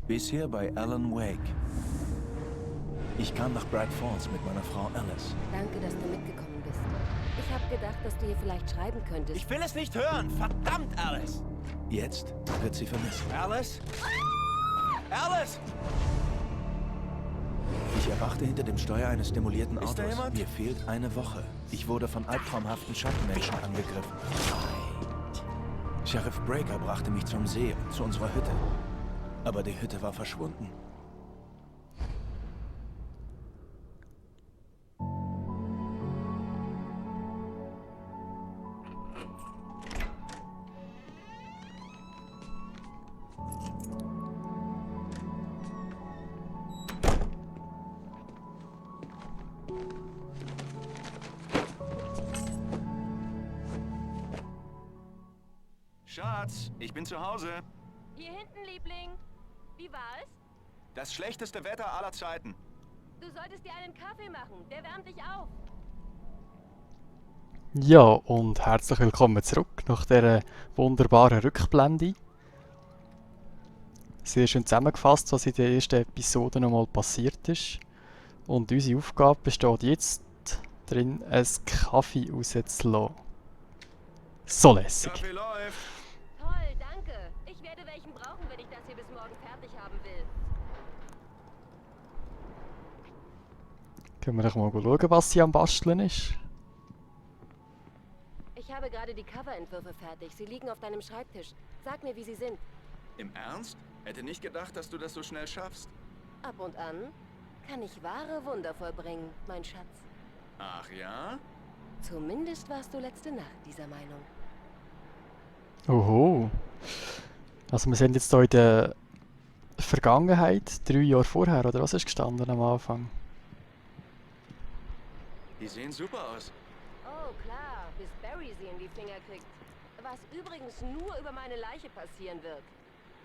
Bisher bei Alan Wake. Ich kam nach Bright Falls mit meiner Frau Alice. Danke, dass du mitgekommen bist. Ich habe gedacht, dass du ihr vielleicht schreiben könntest. Ich will es nicht hören! Verdammt, Alice! Jetzt wird sie vermisst. Alice? Alice! Ich erwachte hinter dem Steuer eines demolierten Ist da Autos. jemand? Mir fehlt eine Woche. Ich wurde von albtraumhaften Schattenmenschen angegriffen. Sheriff Breaker brachte mich zum See und zu unserer Hütte. Aber die Hütte war verschwunden. Schatz, ich bin zu Hause. Hier hinten, Liebling. Wie war es? Das schlechteste Wetter aller Zeiten. Du solltest dir einen Kaffee machen. Der wärmt dich auf. Ja, und herzlich willkommen zurück nach dieser wunderbaren Rückblende. Sehr schön zusammengefasst, was in der ersten Episode nochmal passiert ist. Und unsere Aufgabe besteht jetzt darin, einen Kaffee rauszulassen. So lässig. Kaffee läuft. Toll, danke. Ich werde welchen brauchen, wenn ich das hier bis morgen fertig haben will. Können wir doch mal schauen, was sie am Basteln ist. Ich habe gerade die Coverentwürfe fertig. Sie liegen auf deinem Schreibtisch. Sag mir, wie sie sind. Im Ernst? Hätte nicht gedacht, dass du das so schnell schaffst. Ab und an kann ich wahre Wunder vollbringen, mein Schatz. Ach ja? Zumindest warst du letzte Nacht dieser Meinung. Oho. Also wir sind jetzt hier in der Vergangenheit, 3 Jahre vorher, oder was ist gestanden am Anfang? Die sehen super aus. Oh klar, bis Barry sie in die Finger kriegt. Was übrigens nur über meine Leiche passieren wird.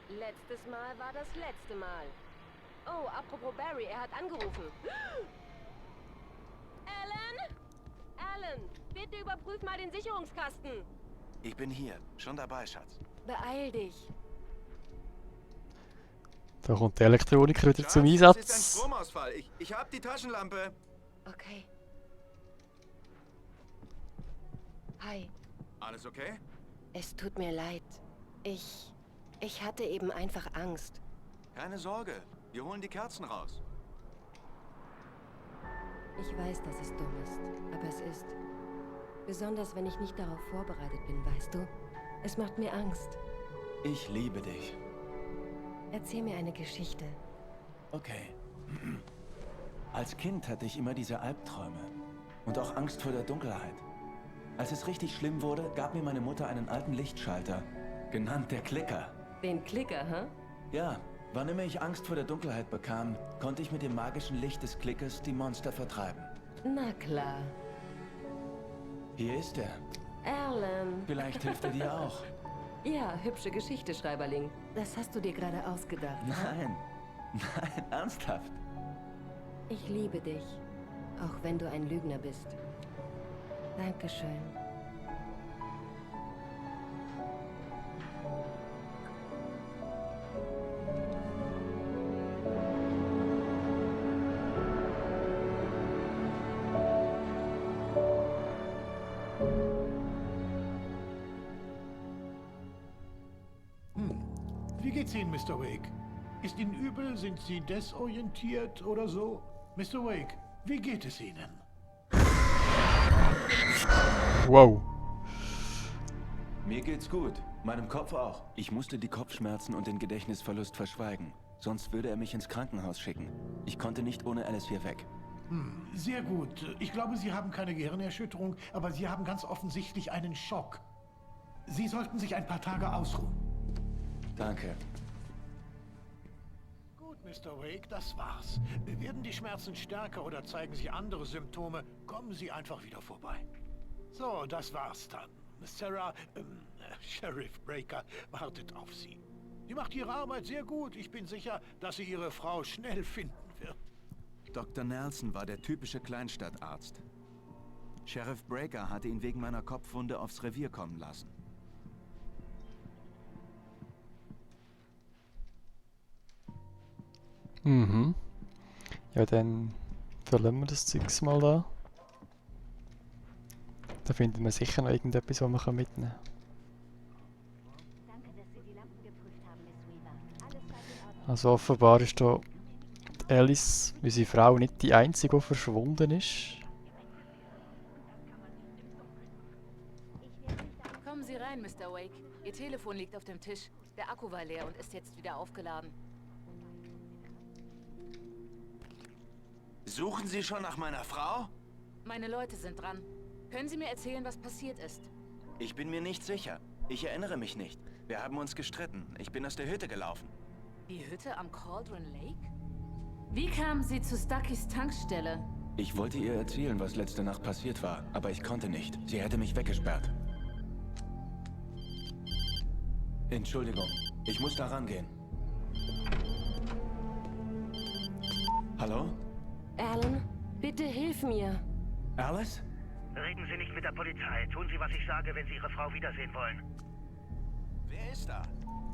Letztes Mal war das letzte Mal. Oh, apropos Barry, er hat angerufen. Alan? Alan, bitte überprüf mal den Sicherungskasten. Ich bin hier. Schon dabei, Schatz. Beeil dich. Da kommt der Elektroniker wieder zum Es Einsatz. ist ein Stromausfall. Ich hab die Taschenlampe. Okay. Hi, Alles okay? es tut mir leid. Ich hatte eben einfach Angst. Keine Sorge. Wir holen die Kerzen raus. Ich weiß, dass es dumm ist, aber es ist. Besonders wenn ich nicht darauf vorbereitet bin, weißt du? Es macht mir Angst. Ich liebe dich. Erzähl mir eine Geschichte. Okay. Als Kind hatte ich immer diese Albträume. Und auch Angst vor der Dunkelheit. Als es richtig schlimm wurde, gab mir meine Mutter einen alten Lichtschalter. Genannt der Klicker. Den Klicker, hä? Ja, wann immer ich Angst vor der Dunkelheit bekam, konnte ich mit dem magischen Licht des Klickers die Monster vertreiben. Na klar. Hier ist er. Alan. Vielleicht hilft er dir auch. Ja, hübsche Geschichte, Schreiberling. Das hast du dir gerade ausgedacht. Nein, nein, ernsthaft. Ich liebe dich. Auch wenn du ein Lügner bist. Dankeschön. Wie geht's Ihnen, Mr. Wake? Ist Ihnen übel? Sind Sie desorientiert oder so? Mr. Wake, wie geht es Ihnen? Wow. Mir geht's gut. Meinem Kopf auch. Ich musste die Kopfschmerzen und den Gedächtnisverlust verschweigen. Sonst würde er mich ins Krankenhaus schicken. Ich konnte nicht ohne Alice hier weg. Sehr gut. Ich glaube, Sie haben keine Gehirnerschütterung, aber Sie haben ganz offensichtlich einen Schock. Sie sollten sich ein paar Tage ausruhen. Danke. Gut, Mr. Wake, das war's. Werden die Schmerzen stärker oder zeigen Sie andere Symptome, kommen Sie einfach wieder vorbei. So, das war's dann. Sarah, Sheriff Breaker wartet auf Sie. Sie macht ihre Arbeit sehr gut. Ich bin sicher, dass sie Ihre Frau schnell finden wird. Dr. Nelson war der typische Kleinstadtarzt. Sheriff Breaker hatte ihn wegen meiner Kopfwunde aufs Revier kommen lassen. Mhm. Ja, dann verlassen wir das Zeugs mal da. Da finden wir sicher noch irgendetwas, was wir mitnehmen können. Danke, dass Sie die Lampen geprüft haben, Miss Weaver. Alles scheint in Ordnung. Also offenbar ist da die Alice, unsere Frau, nicht die einzige, die verschwunden ist. Kommen Sie rein, Mr. Wake. Ihr Telefon liegt auf dem Tisch. Der Akku war leer und ist jetzt wieder aufgeladen. Suchen Sie schon nach meiner Frau? Meine Leute sind dran. Können Sie mir erzählen, was passiert ist? Ich bin mir nicht sicher. Ich erinnere mich nicht. Wir haben uns gestritten. Ich bin aus der Hütte gelaufen. Die Hütte am Cauldron Lake? Wie kamen Sie zu Stuckys Tankstelle? Ich wollte ihr erzählen, was letzte Nacht passiert war, aber ich konnte nicht. Sie hätte mich weggesperrt. Entschuldigung, ich muss da rangehen. Hallo? Alan, bitte hilf mir. Alice? Reden Sie nicht mit der Polizei. Tun Sie, was ich sage, wenn Sie Ihre Frau wiedersehen wollen. Wer ist da?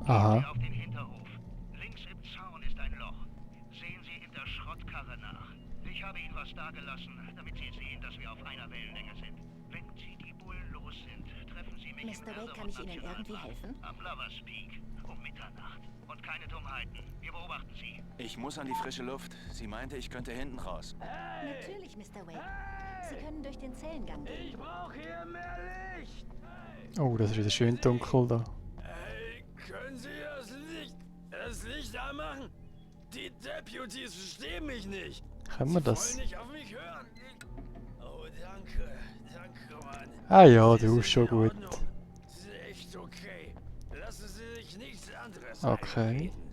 Aha. Auf den Hinterhof. Links im Zaun ist ein Loch. Sehen Sie in der Schrottkarre nach. Ich habe Ihnen was dagelassen, damit Sie sehen, dass wir auf einer Wellenlänge sind. Wenn Sie die Bullen los sind, treffen Sie mich Mr. Wake, kann ich Ihnen irgendwie helfen? Am Lovers Peak um Mitternacht. Und keine Dummheiten. Wir beobachten Sie. Ich muss an die frische Luft. Sie meinte, ich könnte hinten raus. Natürlich, Mr. Wake. Sie können durch den Zellengang gehen. Ich brauche hier mehr Licht. Oh, das ist wieder schön dunkel da. Hey, können Sie das Licht anmachen? Die Deputies verstehen mich nicht. Können wir das? Sie wollen nicht auf mich hören. Oh, danke, Mann. Ah ja, Sie du sind ist schon in gut. Ordnung. Sie sind echt okay. Lassen Sie sich nichts anderes Okay. einreden.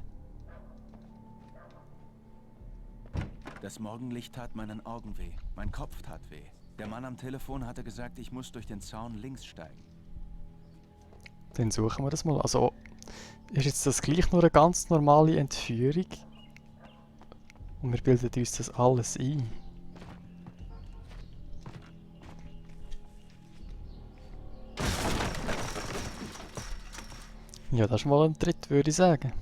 Das Morgenlicht tat meinen Augen weh. Mein Kopf tat weh. Der Mann am Telefon hatte gesagt, ich muss durch den Zaun links steigen. Dann suchen wir das mal. Also, ist jetzt das gleich nur eine ganz normale Entführung? Und wir bilden uns das alles ein. Ja, das ist mal ein Tritt, würde ich sagen.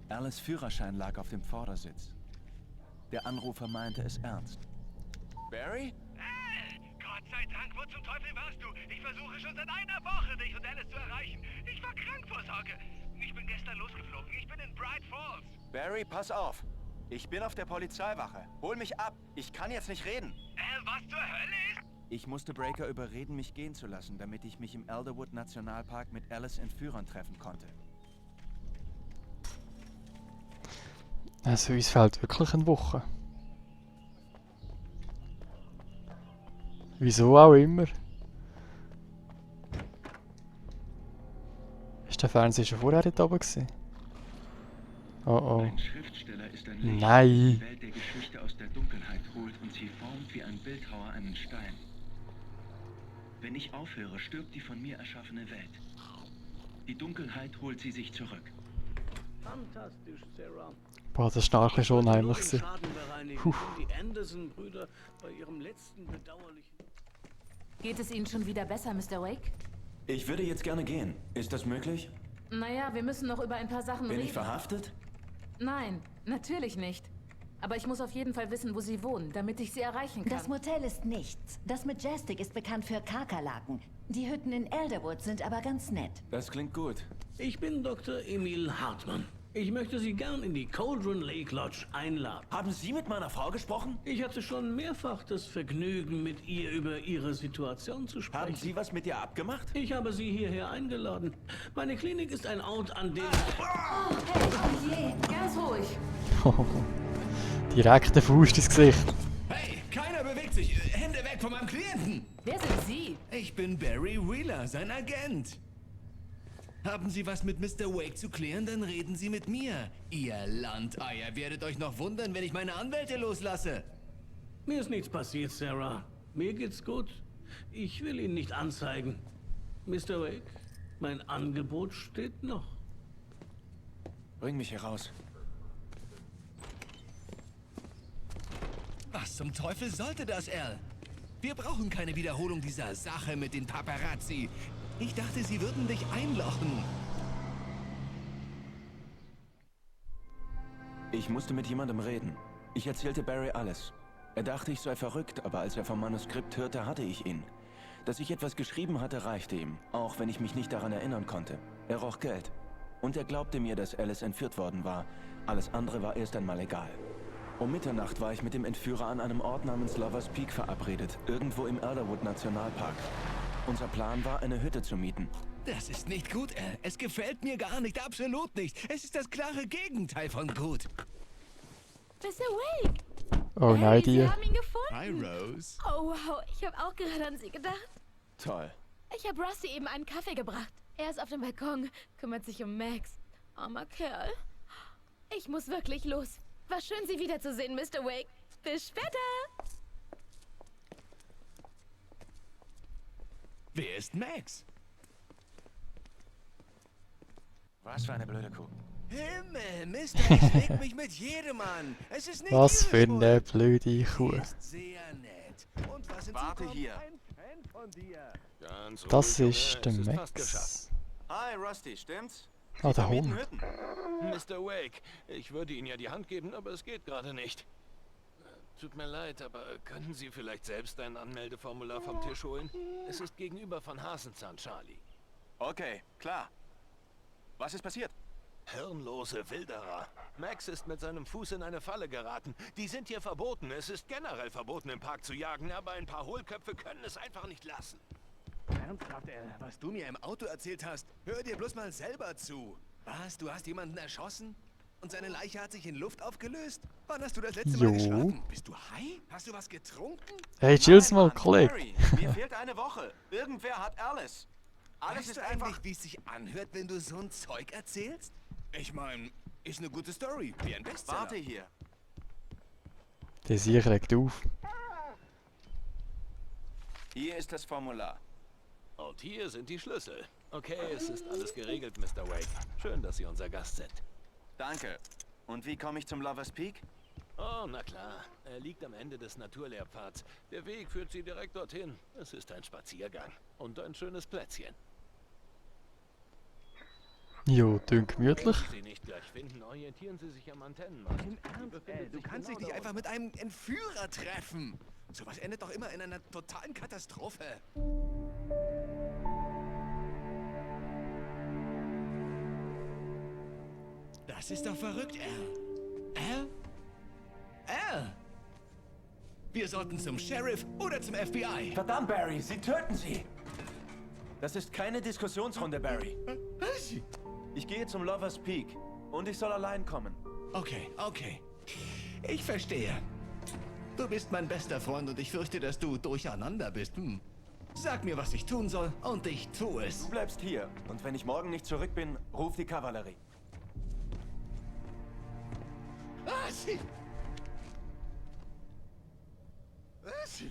Alice' Führerschein lag auf dem Vordersitz. Der Anrufer meinte es ernst. Barry? Gott sei Dank, wo zum Teufel warst du? Ich versuche schon seit einer Woche, dich und Alice zu erreichen. Ich war krank vor Sorge. Ich bin gestern losgeflogen. Ich bin in Bright Falls. Barry, pass auf. Ich bin auf der Polizeiwache. Hol mich ab. Ich kann jetzt nicht reden. Was zur Hölle ist? Ich musste Breaker überreden, mich gehen zu lassen, damit ich mich im Elderwood Nationalpark mit Alice Entführern treffen konnte. Also, uns fehlt wirklich eine Woche. Wieso auch immer. Ist der Fernseher schon vorher dort oben gewesen? Oh oh. Ein Schriftsteller ist ein Licht, Nein. das die Welt der Geschichte aus der Dunkelheit holt und sie formt wie ein Bildhauer einen Stein. Wenn ich aufhöre, stirbt die von mir erschaffene Welt. Die Dunkelheit holt sie sich zurück. Fantastisch, Sarah. Boah, das war schon unheimlich Ich wollte gewesen. nur den Schaden bereinigen, Puh. den die Anderson-Brüder bei ihrem letzten bedauerlichen... Geht es Ihnen schon wieder besser, Mr. Wake? Ich würde jetzt gerne gehen. Ist das möglich? Naja, wir müssen noch über ein paar Sachen Bin reden. ich verhaftet? Nein, natürlich nicht. Aber ich muss auf jeden Fall wissen, wo Sie wohnen, damit ich Sie erreichen kann. Das Motel ist nichts. Das Majestic ist bekannt für Kakerlaken. Die Hütten in Elderwood sind aber ganz nett. Das klingt gut. Ich bin Dr. Emil Hartmann. Ich möchte Sie gern in die Cauldron Lake Lodge einladen. Haben Sie mit meiner Frau gesprochen? Ich hatte schon mehrfach das Vergnügen, mit ihr über Ihre Situation zu sprechen. Haben Sie was mit ihr abgemacht? Ich habe Sie hierher eingeladen. Meine Klinik ist ein Ort, an dem... Ganz ruhig. Direkt der Faust ins Gesicht. Hey, keiner bewegt sich. Hände weg von meinem Klienten. Wer sind Sie? Ich bin Barry Wheeler, sein Agent. Haben Sie was mit Mr. Wake zu klären, dann reden Sie mit mir. Ihr Landeier werdet euch noch wundern, wenn ich meine Anwälte loslasse. Mir ist nichts passiert, Sarah. Mir geht's gut. Ich will ihn nicht anzeigen. Mr. Wake, mein Angebot steht noch. Bring mich hier raus. Was zum Teufel sollte das, Al? Wir brauchen keine Wiederholung dieser Sache mit den Paparazzi. Ich dachte, sie würden dich einlochen. Ich musste mit jemandem reden. Ich erzählte Barry alles. Er dachte, ich sei verrückt, aber als er vom Manuskript hörte, hatte ich ihn. Dass ich etwas geschrieben hatte, reichte ihm, auch wenn ich mich nicht daran erinnern konnte. Er roch Geld. Und er glaubte mir, dass Alice entführt worden war. Alles andere war erst einmal egal. Um Mitternacht war ich mit dem Entführer an einem Ort namens Lovers Peak verabredet, irgendwo im Elderwood Nationalpark. Unser Plan war, eine Hütte zu mieten. Das ist nicht gut, Al. Es gefällt mir gar nicht, absolut nicht. Es ist das klare Gegenteil von gut. Mr. Wake! Oh nein, Hey, die. Sie haben ihn gefunden. Hi, Rose. Oh wow, ich habe auch gerade an Sie gedacht. Toll. Ich habe Rusty eben einen Kaffee gebracht. Er ist auf dem Balkon, kümmert sich um Max. Armer Kerl. Ich muss wirklich los. War schön, Sie wiederzusehen, Mr. Wake. Bis später. Wer ist Max? Was für eine blöde Kuh. Himmel, Mister, ich leg mich mit jedem an. Es ist nicht Was Ihre für Schuld. eine blöde Kuh. Ist sehr nett. Und was Warte hier. Ein Fan von dir. Ganz Das ruhig, ist Junge, der es ist fast geschafft. Max. Hi, Rusty, stimmt's? Ah, der Vermieten Hund. Hütten. Mr. Wake, ich würde Ihnen ja die Hand geben, aber es geht gerade nicht. Tut mir leid, aber können Sie vielleicht selbst ein Anmeldeformular vom Tisch holen? Es ist gegenüber von Hasenzahn, Charlie. Okay, klar. Was ist passiert? Hirnlose Wilderer. Max ist mit seinem Fuß in eine Falle geraten. Die sind hier verboten. Es ist generell verboten, im Park zu jagen, aber ein paar Hohlköpfe können es einfach nicht lassen. Ernsthaft, was du mir im Auto erzählt hast, hör dir bloß mal selber zu. Was, du hast jemanden erschossen? Und seine Leiche hat sich in Luft aufgelöst? Wann hast du das letzte Mal Jo. geschlafen? Bist du high? Hast du was getrunken? Hey, chill's mal, Mann, Kollege. Barry, mir fehlt eine Woche. Irgendwer hat Alice. Alles Weißt ist du einfach... eigentlich, wie es sich anhört, wenn du so ein Zeug erzählst? Ich meine, ist eine gute Story. Wie ein Bestseller. Warte hier. Der Sieg regt auf. Hier ist das Formular. Und hier sind die Schlüssel. Okay, es ist alles geregelt, Mr. Wake. Schön, dass Sie unser Gast sind. Danke. Und wie komme ich zum Lovers Peak? Oh, na klar. Er liegt am Ende des Naturlehrpfads. Der Weg führt Sie direkt dorthin. Es ist ein Spaziergang. Und ein schönes Plätzchen. Jo, dünn gemütlich. Wenn Sie sie nicht gleich finden, orientieren Sie sich am Antennenmast. Im Ernst, befindet du sich kannst genau dich nicht einfach darunter. mit einem Entführer treffen. Sowas endet doch immer in einer totalen Katastrophe. Das ist doch verrückt, Al. Al? Wir sollten zum Sheriff oder zum FBI. Verdammt, Barry, sie töten sie! Das ist keine Diskussionsrunde, Barry. Was? Ich gehe zum Lovers Peak und ich soll allein kommen. Okay, okay. Ich verstehe. Du bist mein bester Freund und ich fürchte, dass du durcheinander bist. Sag mir, was ich tun soll und ich tue es. Du bleibst hier und wenn ich morgen nicht zurück bin, ruf die Kavallerie. Was? Was?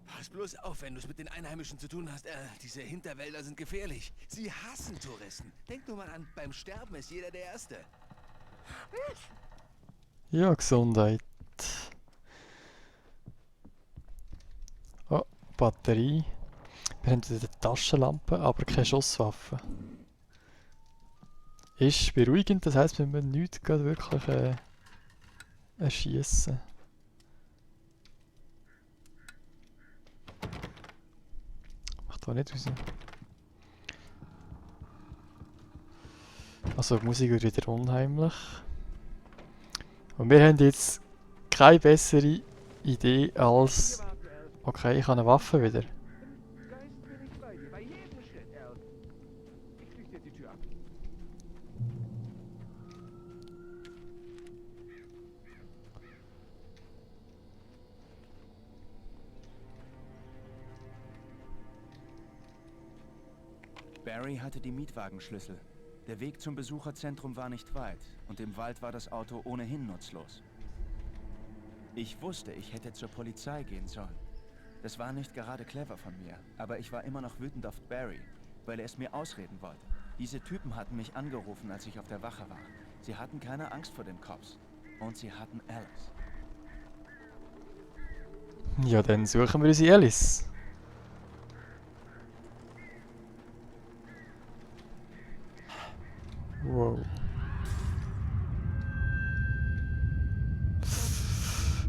Pass bloß auf, wenn du es mit den Einheimischen zu tun hast. Diese Hinterwälder sind gefährlich. Sie hassen Touristen. Denk nur mal an, beim Sterben ist jeder der Erste. Ja, Gesundheit. Oh, Batterie. Wir haben eine Taschenlampe, aber keine Schusswaffe. Ist beruhigend, das heisst, wir müssen nichts gerade wirklich erschießen. Macht doch nicht raus. Also die Musik wird wieder unheimlich. Und wir haben jetzt keine bessere Idee als... Okay, ich habe eine Waffe wieder. Barry hatte die Mietwagenschlüssel. Der Weg zum Besucherzentrum war nicht weit und im Wald war das Auto ohnehin nutzlos. Ich wusste, ich hätte zur Polizei gehen sollen. Das war nicht gerade clever von mir, aber ich war immer noch wütend auf Barry, weil er es mir ausreden wollte. Diese Typen hatten mich angerufen, als ich auf der Wache war. Sie hatten keine Angst vor den Cops. Und sie hatten Alice. Ja, dann suchen wir unsere Alice. Wow.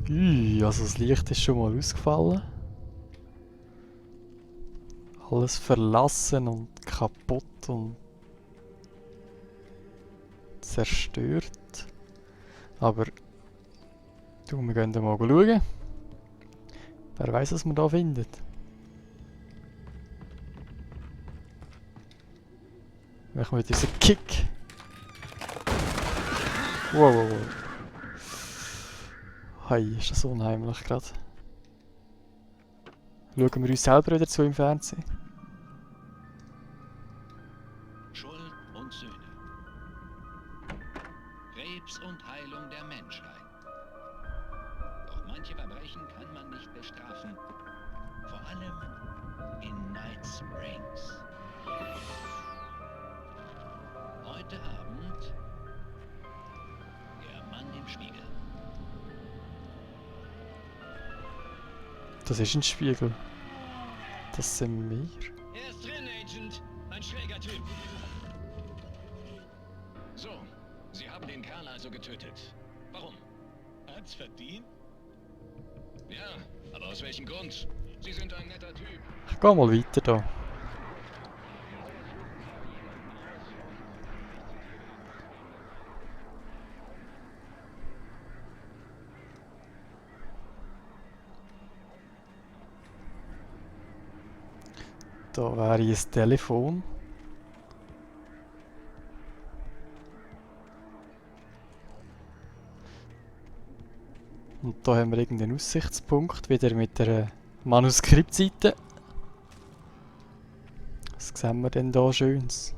Also das Licht ist schon mal ausgefallen. Alles verlassen und kaputt und zerstört. Aber du, wir gehen mal schauen. Wer weiß, was man da findet. Machen wir diesen Kick. Wow, wow, wow. Hey, ist das unheimlich gerade. Schauen wir uns selber wieder zu im Fernsehen. Schuld und Sühne. Krebs und Heilung der Menschheit. Doch manche Verbrechen kann man nicht bestrafen. Vor allem in Night Springs. Heute Abend der Mann im Spiegel. Das ist ein Spiegel. Das sind wir. Er ist drin, Agent. Ein schräger Typ. So, Sie haben den Kerl also getötet. Warum? Hat's verdient? Ja, aber aus welchem Grund? Sie sind ein netter Typ. Ich geh mal weiter da. Da wäre ein Telefon. Und da haben wir irgendeinen Aussichtspunkt, wieder mit der Manuskriptseite. Was sehen wir denn da Schönes?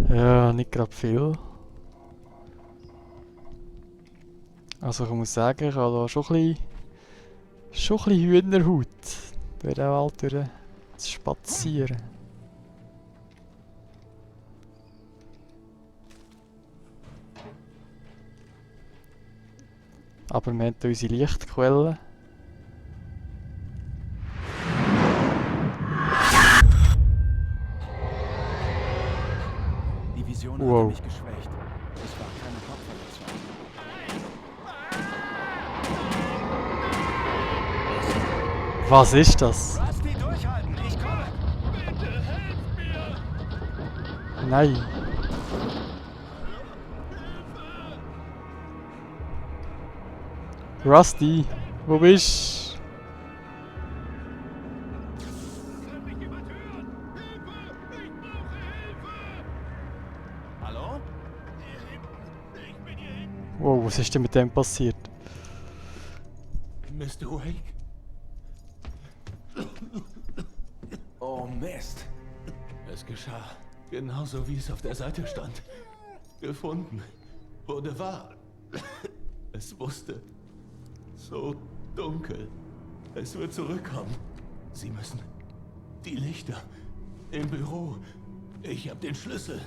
Ja, nicht gerade viel. Also ich muss sagen, ich habe da schon ein bisschen Hühnerhaut, durch den Wald zu spazieren. Aber wir haben hier unsere Lichtquelle. Die Vision Wow. hatte mich geschwächt. Es war keine Kopfverletzung. Was ist das? Rusty, durchhalten! Ich komme! Bitte helft mir! Nein. Rusty, wo bist du? Kann mich jemand hören? Hilfe! Ich brauche Hilfe! Hallo? Hier hinten! Ich bin hier hinten! Wow, was ist denn mit dem passiert? Mr. Wake? Oh Mist. Es geschah genauso, wie es auf der Seite stand. Gefunden. Wurde wahr. Es wusste. So dunkel. Es wird zurückkommen. Sie müssen. Die Lichter. Im Büro. Ich hab den Schlüssel.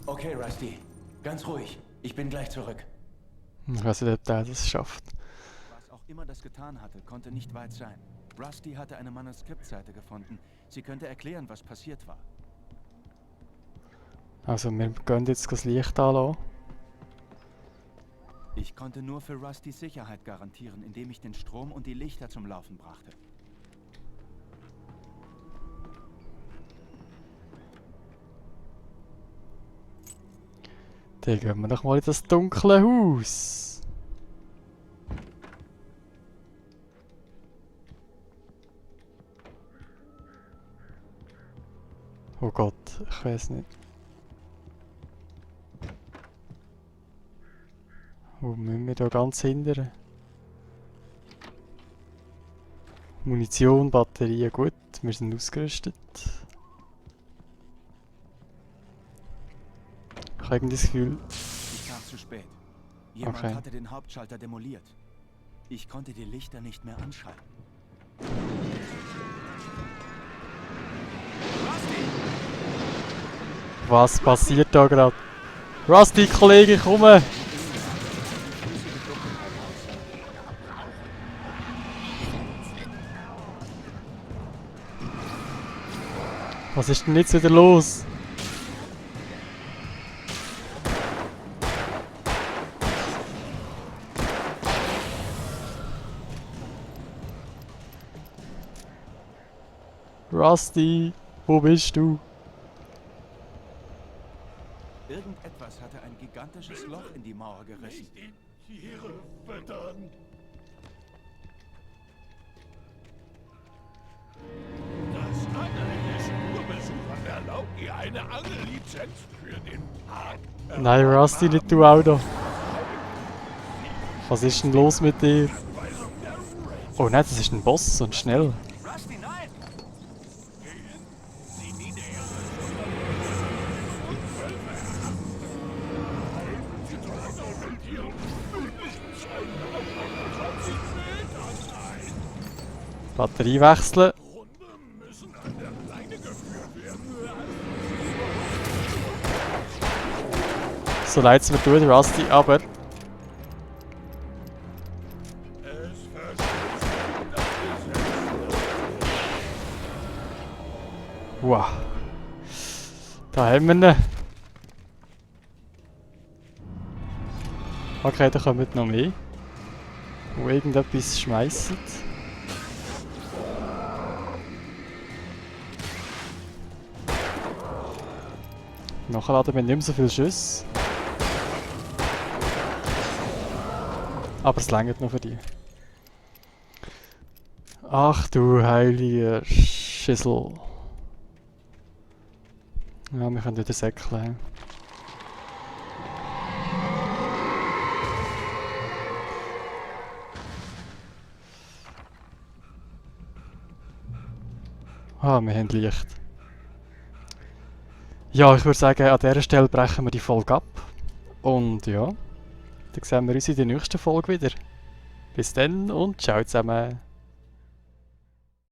Okay, Rusty. Ganz ruhig. Ich bin gleich zurück. Ich weiß nicht, ob der das schafft. Was auch immer das getan hatte, konnte nicht weit sein. Rusty hatte eine Manuskriptseite gefunden. Sie könnte erklären, was passiert war. Also wir gehen jetzt das Licht anlassen. Ich konnte nur für Rustys Sicherheit garantieren, indem ich den Strom und die Lichter zum Laufen brachte. Dann gehen wir doch mal in das dunkle Haus. Oh Gott, ich weiß nicht. Wo müssen wir da ganz hindern? Munition, Batterien, gut, wir sind ausgerüstet. Ich habe irgendwie das Gefühl... Ich kam zu spät. Jemand Okay. hatte den Hauptschalter demoliert. Ich konnte die Lichter nicht mehr anschalten. Was passiert da gerade? Rusty, Kollege, komm! Was ist denn jetzt wieder los? Rusty, wo bist du? Irgendetwas hatte ein gigantisches Loch in die Mauer gerissen. Tiere füttern. Das Angeln ist nur Besuchern erlaubt, die eine Angellizenz für den Park. Nein, Rusty, nicht du auch da. Was ist denn los mit dir? Oh nein, das ist ein Boss und schnell. Rusty, nein! Batterie wechseln. So leid es mir tut, Rusty, aber... Wow. Da haben wir ihn. Okay, da kommen noch mehr. Wo irgendetwas schmeißen. Nachher laden wir nicht mehr so viel Schüsse. Aber es reicht noch für die. Ach du heiliger Schissel. Ja, wir können wieder säckeln. Ah, wir haben Licht. Ja, ich würde sagen, an dieser Stelle brechen wir die Folge ab. Und ja, dann sehen wir uns in der nächsten Folge wieder. Bis dann und ciao zusammen.